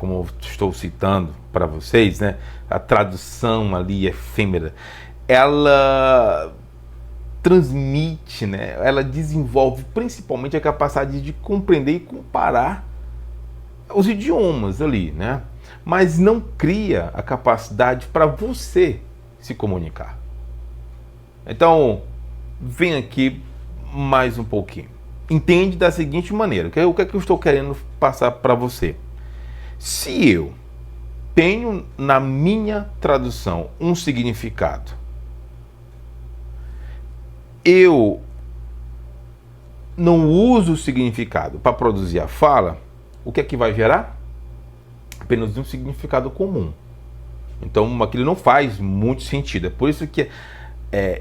como eu estou citando para vocês, né, a tradução ali efêmera, ela transmite, né, ela desenvolve principalmente a capacidade de compreender e comparar os idiomas ali, né, mas não cria a capacidade para você se comunicar. Então, vem aqui mais um pouquinho. Entende da seguinte maneira, o que é que eu estou querendo passar para você? Se eu tenho na minha tradução um significado, eu não uso o significado para produzir a fala, o que é que vai gerar? Apenas um significado comum. Então aquilo não faz muito sentido. É por isso que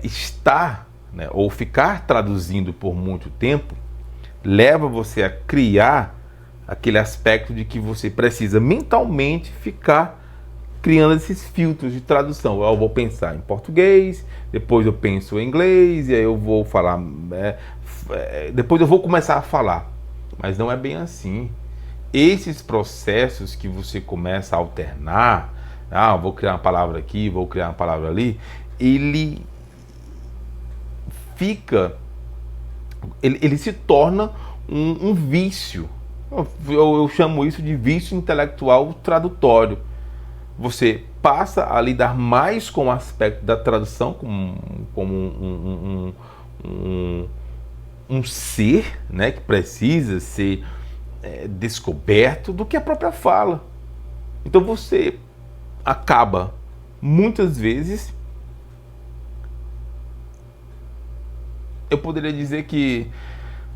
estar, né, ou ficar traduzindo por muito tempo leva você a criar aquele aspecto de que você precisa mentalmente ficar criando esses filtros de tradução. Eu vou pensar em português, depois eu penso em inglês, e aí eu vou falar, depois eu vou começar a falar. Mas não é bem assim. Esses processos que você começa a alternar, vou criar uma palavra aqui, vou criar uma palavra ali, ele se torna um vício. Eu chamo isso de vício intelectual tradutório. Você passa a lidar mais com o aspecto da tradução como um ser, né, que precisa ser descoberto, do que a própria fala. Então você acaba muitas vezes, eu poderia dizer que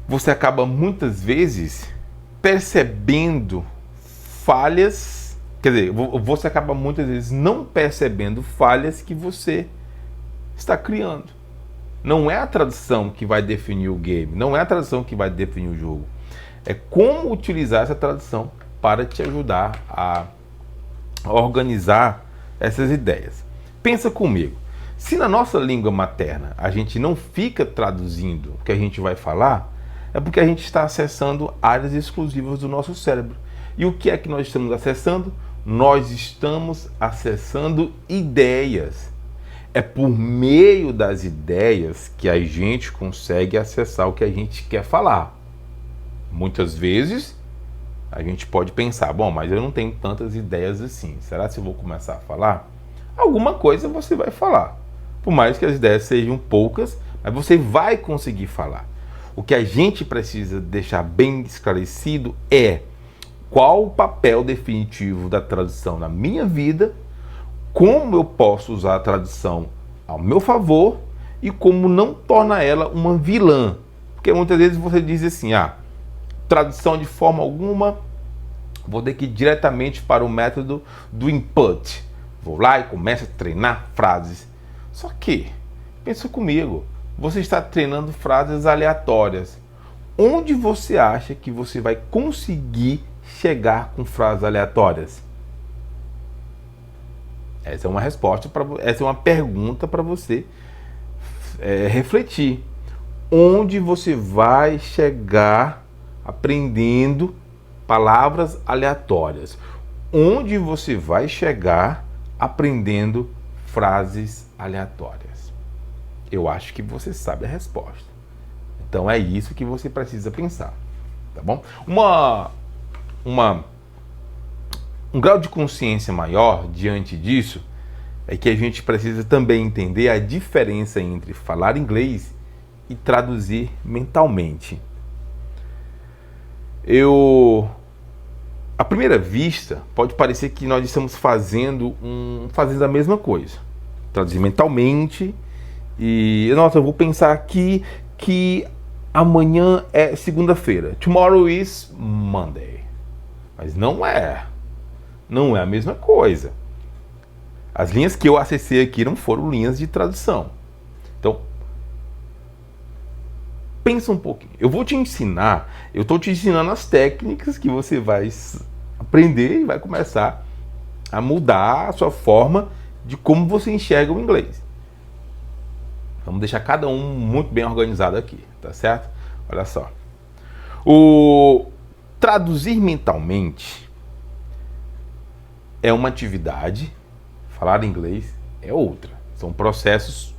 você acaba muitas vezes percebendo falhas, quer dizer, você acaba muitas vezes não percebendo falhas que você está criando. Não é a tradução que vai definir o game, não é a tradução que vai definir o jogo. É como utilizar essa tradução para te ajudar a organizar essas ideias. Pensa comigo. Se na nossa língua materna a gente não fica traduzindo o que a gente vai falar, é porque a gente está acessando áreas exclusivas do nosso cérebro. E o que é que nós estamos acessando? Nós estamos acessando ideias. É por meio das ideias que a gente consegue acessar o que a gente quer falar. Muitas vezes a gente pode pensar, bom, mas eu não tenho tantas ideias assim. Será que eu vou começar a falar? Alguma coisa você vai falar. Por mais que as ideias sejam poucas, mas você vai conseguir falar. O que a gente precisa deixar bem esclarecido é qual o papel definitivo da tradução na minha vida, como eu posso usar a tradução ao meu favor e como não torna ela uma vilã. Porque muitas vezes você diz assim, tradução de forma alguma, vou ter que ir diretamente para o método do input. Vou lá e começo a treinar frases. Só que, pensa comigo, você está treinando frases aleatórias. Onde você acha que você vai conseguir chegar com frases aleatórias? Essa é uma resposta essa é uma pergunta para você refletir. Onde você vai chegar aprendendo palavras aleatórias? Onde você vai chegar aprendendo frases aleatórias? Eu acho que você sabe a resposta. Então é isso que você precisa pensar, tá bom? Um grau de consciência maior diante disso é que a gente precisa também entender a diferença entre falar inglês e traduzir mentalmente. À primeira vista, pode parecer que nós estamos fazendo a mesma coisa. Traduzir mentalmente e, nossa, eu vou pensar aqui que amanhã é segunda-feira. Tomorrow is Monday. Mas não é a mesma coisa. As linhas que eu acessei aqui não foram linhas de tradução. Então, pensa um pouquinho. Eu estou te ensinando as técnicas que você vai aprender e vai começar a mudar a sua forma de como você enxerga o inglês. Vamos deixar cada um muito bem organizado aqui, tá certo? Olha só. O traduzir mentalmente é uma atividade, falar inglês é outra. São processos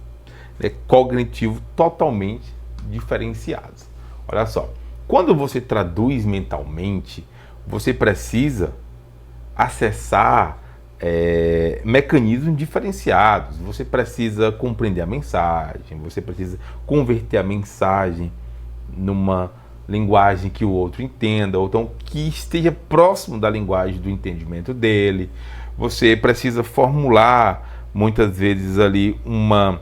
cognitivos totalmente diferenciados. Olha só, quando você traduz mentalmente, você precisa acessar mecanismos diferenciados. Você precisa compreender a mensagem, você precisa converter a mensagem numa linguagem que o outro entenda, ou então que esteja próximo da linguagem do entendimento dele. Você precisa formular muitas vezes ali uma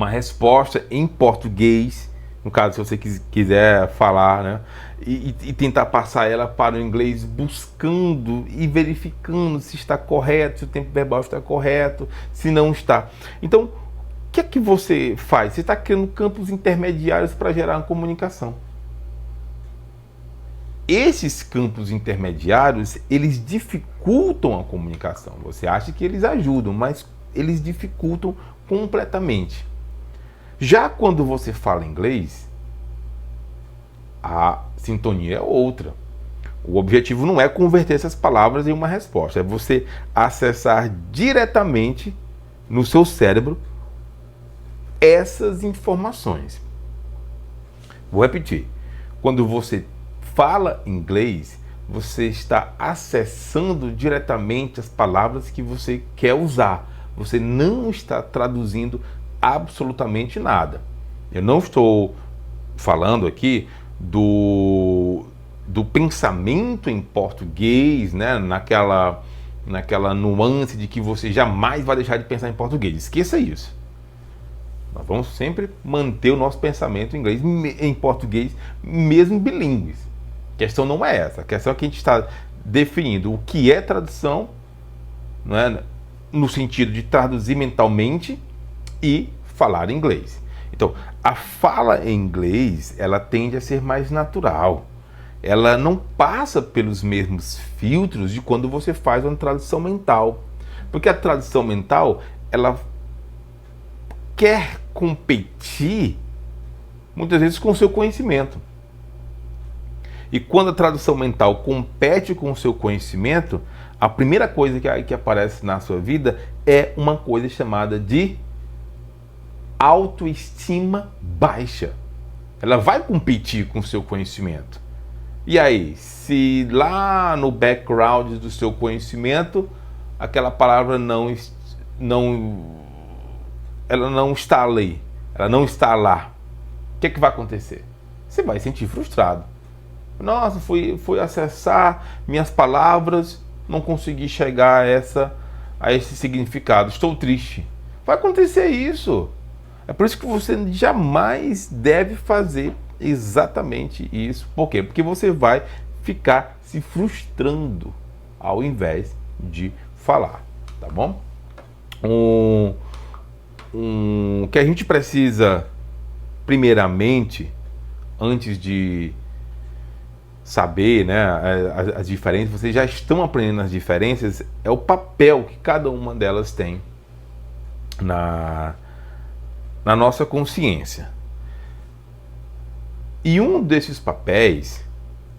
resposta em português, no caso, se você quiser falar, né? E tentar passar ela para o inglês, buscando e verificando se está correto, se o tempo verbal está correto, se não está. Então, o que é que você faz? Você está criando campos intermediários para gerar uma comunicação. Esses campos intermediários, eles dificultam a comunicação. Você acha que eles ajudam, mas eles dificultam completamente. Já quando você fala inglês, a sintonia é outra. O objetivo não é converter essas palavras em uma resposta, é você acessar diretamente no seu cérebro essas informações. Vou repetir. Quando você fala inglês, você está acessando diretamente as palavras que você quer usar. Você não está traduzindo absolutamente nada. Eu não estou falando aqui do pensamento em português, né? naquela nuance de que você jamais vai deixar de pensar em português. Esqueça isso. Nós vamos sempre manter o nosso pensamento em inglês, em português, mesmo bilíngues. A questão não é essa. A questão é que a gente está definindo o que é tradução, né? No sentido de traduzir mentalmente e falar inglês. Então, a fala em inglês, ela tende a ser mais natural. Ela não passa pelos mesmos filtros de quando você faz uma tradução mental. Porque a tradução mental, ela quer competir, muitas vezes, com o seu conhecimento. E quando a tradução mental compete com o seu conhecimento, a primeira coisa que aparece na sua vida é uma coisa chamada de autoestima baixa. Ela vai competir com o seu conhecimento. E aí, se lá no background do seu conhecimento, aquela palavra ela não está ali, ela não está lá, o que é que vai acontecer? Você vai se sentir frustrado. Nossa, fui acessar minhas palavras, não consegui chegar a esse significado, estou triste. Vai acontecer isso. É por isso que você jamais deve fazer exatamente isso. Por quê? Porque você vai ficar se frustrando ao invés de falar, tá bom? O que a gente precisa, primeiramente, antes de saber, né, as diferenças, vocês já estão aprendendo as diferenças, é o papel que cada uma delas tem na nossa consciência. E um desses papéis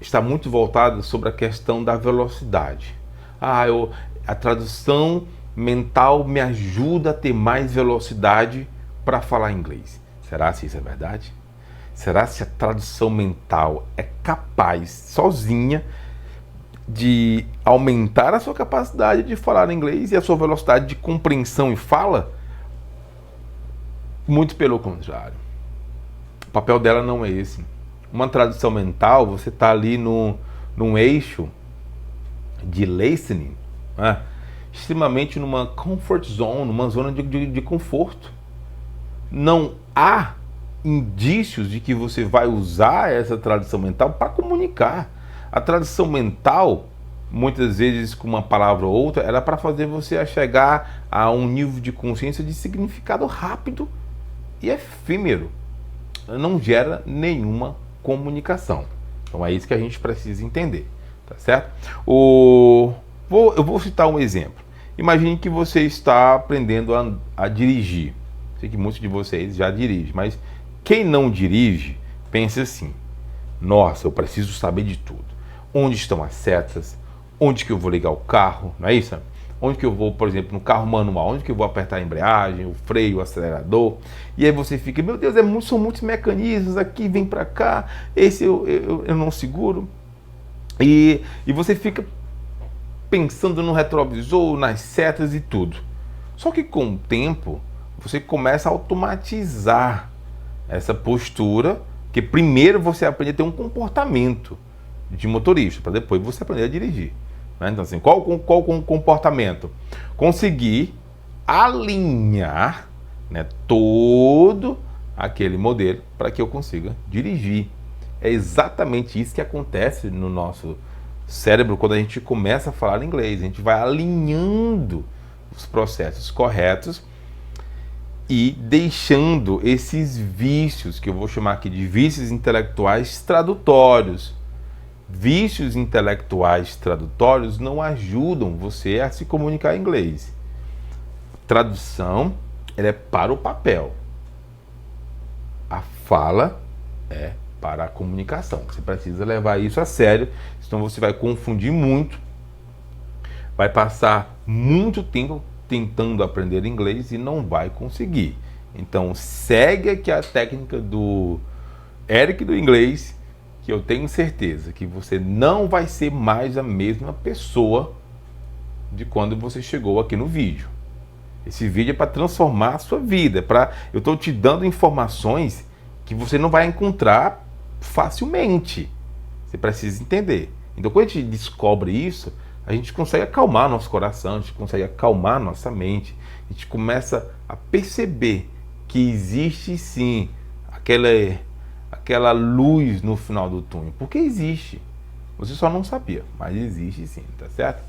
está muito voltado sobre a questão da velocidade. A tradução mental me ajuda a ter mais velocidade para falar inglês. Será se isso é verdade? Será se a tradução mental é capaz, sozinha, de aumentar a sua capacidade de falar inglês e a sua velocidade de compreensão e fala? Muito pelo contrário. O papel dela não é esse. Uma tradução mental, você está ali num eixo de listening, né? Extremamente numa comfort zone, numa zona de conforto. Não há indícios de que você vai usar essa tradução mental para comunicar. A tradução mental, muitas vezes com uma palavra ou outra, era para fazer você chegar a um nível de consciência de significado rápido e efêmero. Não gera nenhuma comunicação. Então é isso que a gente precisa entender, tá certo? Eu vou citar um exemplo. Imagine que você está aprendendo a dirigir. Sei que muitos de vocês já dirigem, mas quem não dirige, pensa assim: nossa, eu preciso saber de tudo. Onde estão as setas? onde que eu vou ligar o carro, não é isso? Onde que eu vou, por exemplo, no carro manual, onde que eu vou apertar a embreagem, o freio, o acelerador. E aí você fica, meu Deus, são muitos mecanismos aqui, vem para cá, esse eu não seguro. E você fica pensando no retrovisor, nas setas e tudo. Só que com o tempo, você começa a automatizar essa postura, que primeiro você aprende a ter um comportamento de motorista, para depois você aprender a dirigir. Né? Então, assim, qual o comportamento? Conseguir alinhar, né, todo aquele modelo para que eu consiga dirigir. É exatamente isso que acontece no nosso cérebro quando a gente começa a falar inglês. A gente vai alinhando os processos corretos e deixando esses vícios, que eu vou chamar aqui de vícios intelectuais tradutórios. Vícios intelectuais tradutórios não ajudam você a se comunicar em inglês. Tradução, ela é para o papel. A fala é para a comunicação. Você precisa levar isso a sério, senão você vai confundir muito, vai passar muito tempo tentando aprender inglês e não vai conseguir. Então segue aqui a técnica do Eric do inglês, que eu tenho certeza que você não vai ser mais a mesma pessoa de quando você chegou aqui no vídeo. Esse vídeo é para transformar a sua vida, eu estou te dando informações que você não vai encontrar facilmente. Você precisa entender. Então, quando a gente descobre isso, a gente consegue acalmar nosso coração, a gente consegue acalmar nossa mente, a gente começa a perceber que existe sim aquela luz no final do túnel. Porque existe. Você só não sabia, mas existe sim, tá certo?